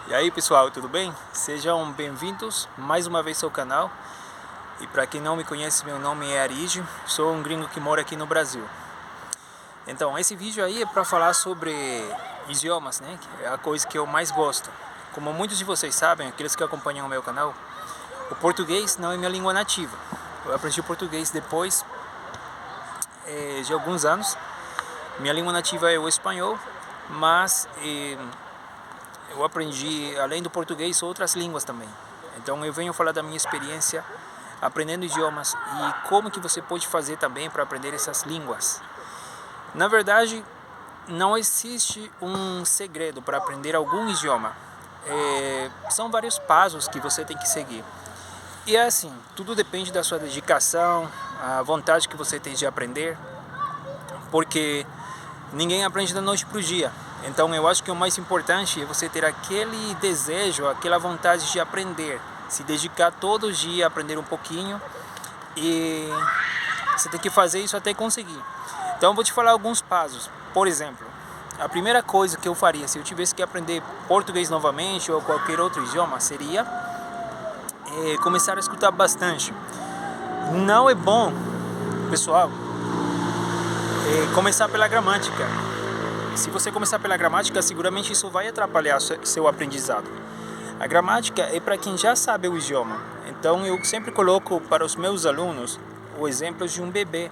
E aí pessoal, tudo bem? Sejam bem-vindos mais uma vez ao canal. E para quem não me conhece, meu nome é Arige, sou um gringo que mora aqui no Brasil. Então esse vídeo aí é para falar sobre idiomas, né? Que é a coisa que eu mais gosto. Como muitos de vocês sabem, aqueles que acompanham o meu canal, o português não é minha língua nativa. Eu aprendi o português depois de alguns anos. Minha língua nativa é o espanhol, mas eu aprendi, além do português, outras línguas também. Então eu venho falar da minha experiência aprendendo idiomas e como que você pode fazer também para aprender essas línguas. Na verdade, não existe um segredo para aprender algum idioma. São vários passos que você tem que seguir. E é assim, tudo depende da sua dedicação, a vontade que você tem de aprender, porque ninguém aprende da noite para o dia. Então eu acho que o mais importante é você ter aquele desejo, aquela vontade de aprender, se dedicar todo dia a aprender um pouquinho, e você tem que fazer isso até conseguir. Então eu vou te falar alguns passos. Por exemplo, a primeira coisa que eu faria se eu tivesse que aprender português novamente ou qualquer outro idioma seria começar a escutar bastante. Não é bom, pessoal, começar pela gramática. Se você começar pela gramática, seguramente isso vai atrapalhar seu aprendizado. A gramática é para quem já sabe o idioma. Então eu sempre coloco para os meus alunos o exemplo de um bebê.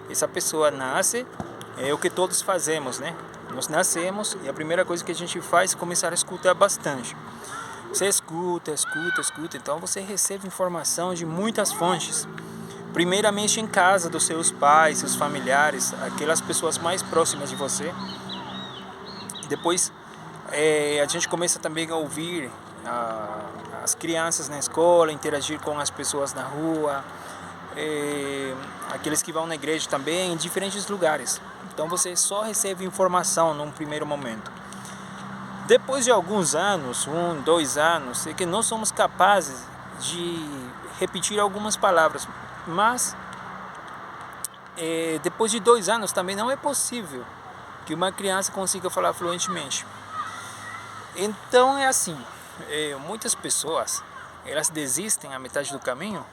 Essa pessoa nasce, é o que todos fazemos, né? Nós nascemos e a primeira coisa que a gente faz é começar a escutar bastante. Você escuta, então você recebe informação de muitas fontes. Primeiramente em casa dos seus pais, seus familiares, aquelas pessoas mais próximas de você. Depois a gente começa também a ouvir as crianças na escola, interagir com as pessoas na rua, aqueles que vão na igreja também, em diferentes lugares. Então você só recebe informação num primeiro momento. Depois de alguns anos, 1, 2 anos, é que nós somos capazes de repetir algumas palavras, mas depois de 2 anos também não é possível que uma criança consiga falar fluentemente. Então é assim, muitas pessoas elas desistem à metade do caminho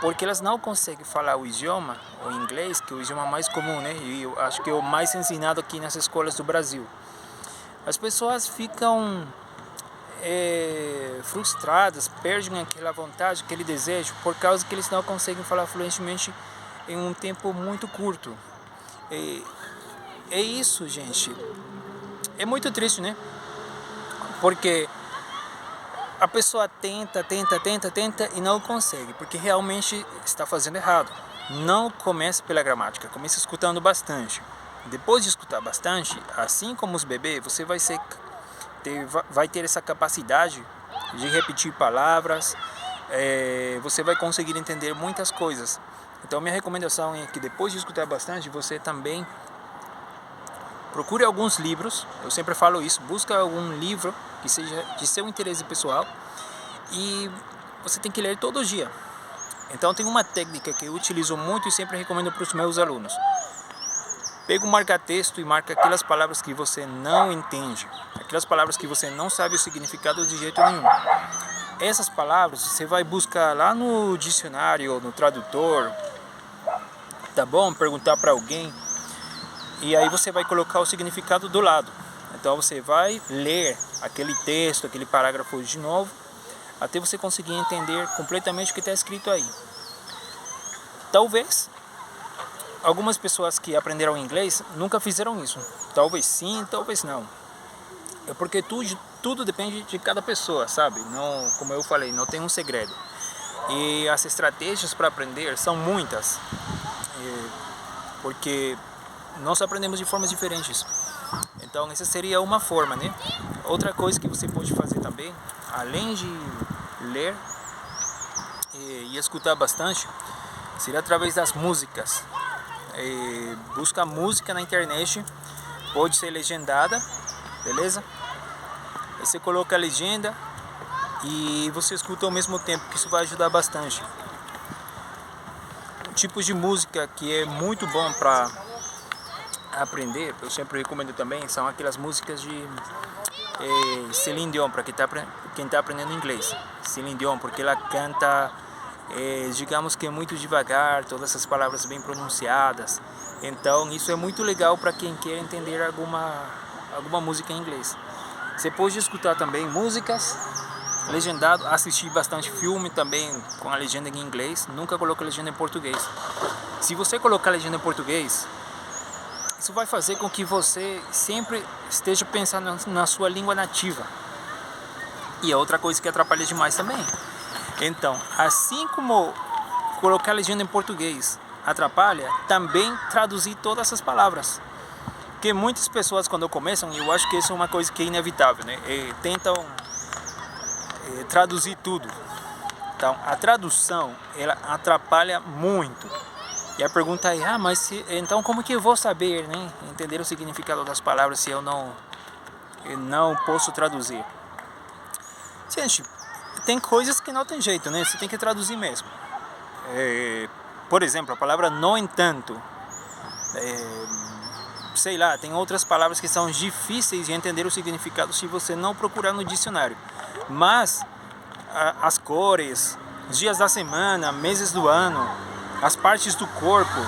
porque elas não conseguem falar o idioma, o inglês, que é o idioma mais comum, né? E eu acho que é o mais ensinado aqui nas escolas do Brasil. As pessoas ficam frustradas, perdem aquela vontade, aquele desejo, por causa que eles não conseguem falar fluentemente em um tempo muito curto. É isso, gente. É muito triste, né? Porque a pessoa tenta e não consegue, porque realmente está fazendo errado. Não comece pela gramática, comece escutando bastante. Depois de escutar bastante, assim como os bebês, você vai ter essa capacidade de repetir palavras, você vai conseguir entender muitas coisas. Então minha recomendação é que depois de escutar bastante, você também procure alguns livros. Eu sempre falo isso, busca algum livro que seja de seu interesse pessoal e você tem que ler todo dia. Então tem uma técnica que eu utilizo muito e sempre recomendo para os meus alunos. Pega um marca-texto e marca aquelas palavras que você não entende, aquelas palavras que você não sabe o significado de jeito nenhum. Essas palavras você vai buscar lá no dicionário ou no tradutor, tá bom? Perguntar para alguém. E aí você vai colocar o significado do lado. Então você vai ler aquele texto, aquele parágrafo de novo, até você conseguir entender completamente o que está escrito aí. Talvez algumas pessoas que aprenderam inglês nunca fizeram isso. Talvez sim, talvez não. É porque tudo depende de cada pessoa, sabe? Não, como eu falei, não tem um segredo. E as estratégias para aprender são muitas. Porque nós aprendemos de formas diferentes. Então essa seria uma forma, né? Outra coisa que você pode fazer também, além de ler e escutar bastante, seria através das músicas. Busca música na internet, pode ser legendada, beleza? Aí você coloca a legenda e você escuta ao mesmo tempo, que isso vai ajudar bastante. Tipos de música que é muito bom para aprender, eu sempre recomendo também, são aquelas músicas de Celine Dion, para quem está aprendendo inglês. Celine Dion, porque ela canta, digamos que muito devagar, todas essas palavras bem pronunciadas. Então isso é muito legal para quem quer entender alguma música em inglês. Você pode escutar também músicas legendado, assistir bastante filme também com a legenda em inglês. Nunca coloco a legenda em português. Se você colocar a legenda em português, isso vai fazer com que você sempre esteja pensando na sua língua nativa. E é outra coisa que atrapalha demais também. Então, assim como colocar a legenda em português atrapalha, também traduzir todas essas palavras. Porque muitas pessoas, quando começam, eu acho que isso é uma coisa que é inevitável, né? Tentam traduzir tudo. Então, a tradução, ela atrapalha muito. E a pergunta é, mas então como que eu vou saber, né? Entender o significado das palavras se eu não posso traduzir? Gente, tem coisas que não tem jeito, né? Você tem que traduzir mesmo. Por exemplo, a palavra no entanto. Sei lá, tem outras palavras que são difíceis de entender o significado se você não procurar no dicionário. Mas as cores, dias da semana, meses do ano, as partes do corpo,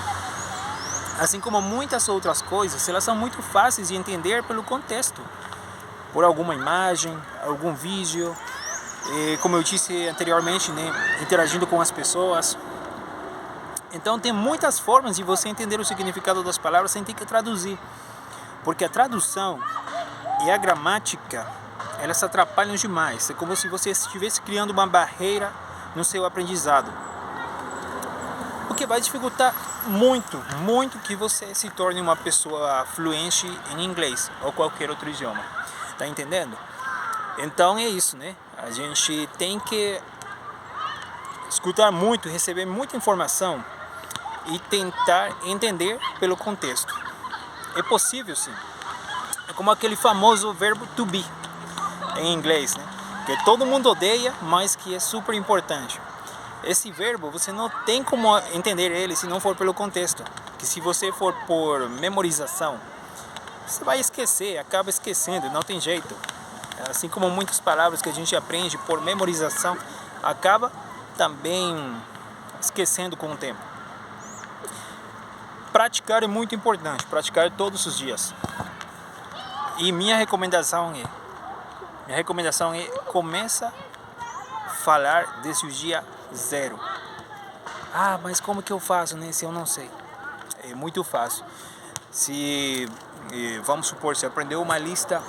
assim como muitas outras coisas, elas são muito fáceis de entender pelo contexto. Por alguma imagem, algum vídeo, como eu disse anteriormente, né, interagindo com as pessoas. Então tem muitas formas de você entender o significado das palavras sem ter que traduzir. Porque a tradução e a gramática, elas se atrapalham demais. É como se você estivesse criando uma barreira no seu aprendizado. O que vai dificultar muito, muito que você se torne uma pessoa fluente em inglês ou qualquer outro idioma. Tá entendendo? Então é isso, né? A gente tem que escutar muito, receber muita informação e tentar entender pelo contexto. É possível, sim. É como aquele famoso verbo to be em inglês, né? Que todo mundo odeia, mas que é super importante. Esse verbo, você não tem como entender ele se não for pelo contexto. Que se você for por memorização, você vai esquecer, acaba esquecendo, não tem jeito. Assim como muitas palavras que a gente aprende por memorização, acaba também esquecendo com o tempo. Praticar é muito importante, praticar todos os dias. E minha recomendação é começa a falar desde o dia 0. Mas como que eu faço, né, se eu não sei? É muito fácil. Vamos supor, você aprendeu uma lista,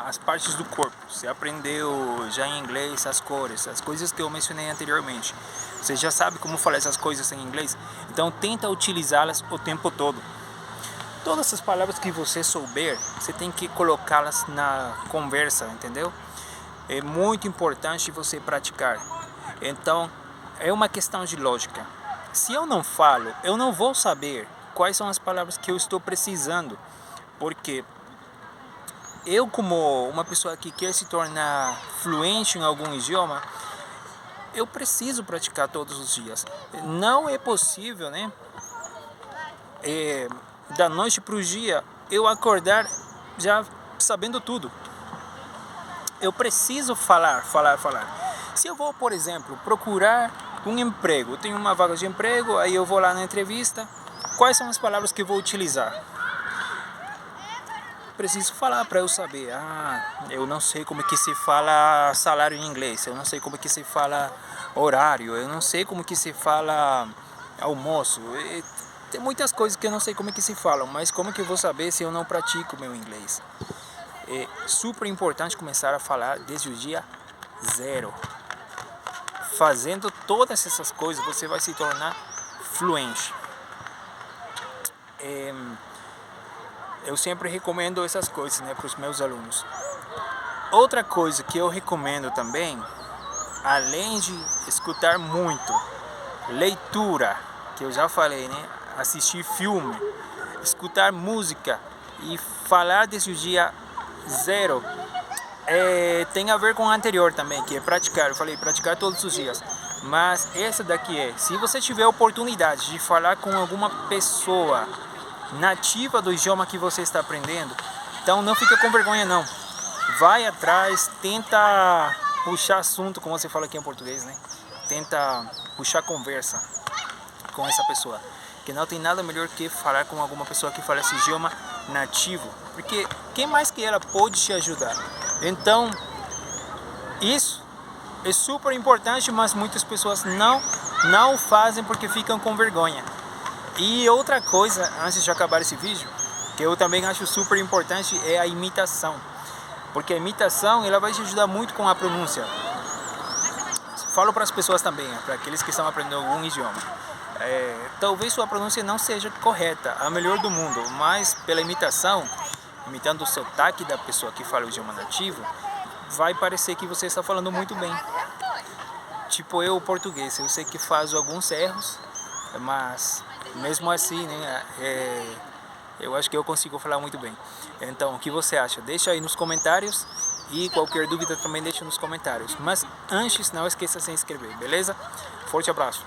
as partes do corpo, você aprendeu já em inglês as cores, as coisas que eu mencionei anteriormente. Você já sabe como falar essas coisas em inglês, então tenta utilizá-las o tempo todo. Todas essas palavras que você souber, você tem que colocá-las na conversa, entendeu? É muito importante você praticar. Então, é uma questão de lógica. Se eu não falo, eu não vou saber quais são as palavras que eu estou precisando, porque eu, como uma pessoa que quer se tornar fluente em algum idioma, eu preciso praticar todos os dias. Não é possível, né? Da noite para o dia, eu acordar já sabendo tudo. Eu preciso falar. Se eu vou, por exemplo, procurar um emprego, eu tenho uma vaga de emprego, aí eu vou lá na entrevista, quais são as palavras que eu vou utilizar? Preciso falar para eu saber. Eu não sei como que se fala salário em inglês, eu não sei como que se fala horário, eu não sei como que se fala almoço. Tem muitas coisas que eu não sei como que se falam, mas como que eu vou saber se eu não pratico meu inglês? É super importante começar a falar desde o dia 0. Fazendo todas essas coisas, você vai se tornar fluente. Eu sempre recomendo essas coisas, né, para os meus alunos. Outra coisa que eu recomendo também, além de escutar muito, leitura, que eu já falei, né, assistir filme, escutar música e falar desde o dia 0, tem a ver com o anterior também, que é praticar. Eu falei praticar todos os dias. Mas essa daqui se você tiver a oportunidade de falar com alguma pessoa nativa do idioma que você está aprendendo, Então não fica com vergonha não. Vai atrás, tenta puxar assunto, como você fala aqui em português, né? Tenta puxar conversa com essa pessoa. Que não tem nada melhor que falar com alguma pessoa que fala esse idioma nativo. Porque quem mais que ela pode te ajudar? Então, isso é super importante, mas muitas pessoas não fazem porque ficam com vergonha. E outra coisa, antes de acabar esse vídeo, que eu também acho super importante, é a imitação. Porque a imitação, ela vai te ajudar muito com a pronúncia. Falo para as pessoas também, para aqueles que estão aprendendo algum idioma. Talvez sua pronúncia não seja correta, a melhor do mundo, mas pela imitação, imitando o sotaque da pessoa que fala o idioma nativo, vai parecer que você está falando muito bem. Tipo eu, o português, eu sei que faço alguns erros, mas mesmo assim, né, eu acho que eu consigo falar muito bem. Então, o que você acha? Deixa aí nos comentários e qualquer dúvida também deixa nos comentários. Mas antes, não esqueça de se inscrever, beleza? Forte abraço!